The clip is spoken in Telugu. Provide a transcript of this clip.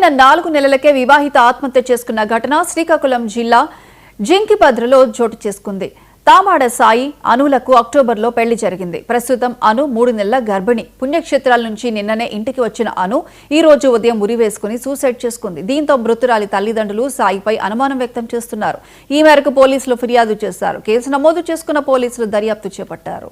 పెళ్లైన 4 నెలలకే వివాహిత ఆత్మహత్య చేసుకున్న ఘటన శ్రీకాకుళం జిల్లా జింకిపద్రలో చోటు చేసుకుంది. తామాడ సాయి అనులకు అక్టోబర్లో పెళ్లి జరిగింది. ప్రస్తుతం అను 3 నెలల గర్భిణి. పుణ్యక్షేత్రాల నుంచి నిన్ననే ఇంటికి వచ్చిన అను ఈ రోజు ఉదయం ఉరివేసుకుని సూసైడ్ చేసుకుంది. దీంతో మృతురాలి తల్లిదండ్రులు సాయిపై అనుమానం వ్యక్తం చేస్తున్నారు. ఈ మేరకు పోలీసులు ఫిర్యాదు చేశారు. కేసు నమోదు చేసుకున్న పోలీసులు దర్యాప్తు చేపట్టారు.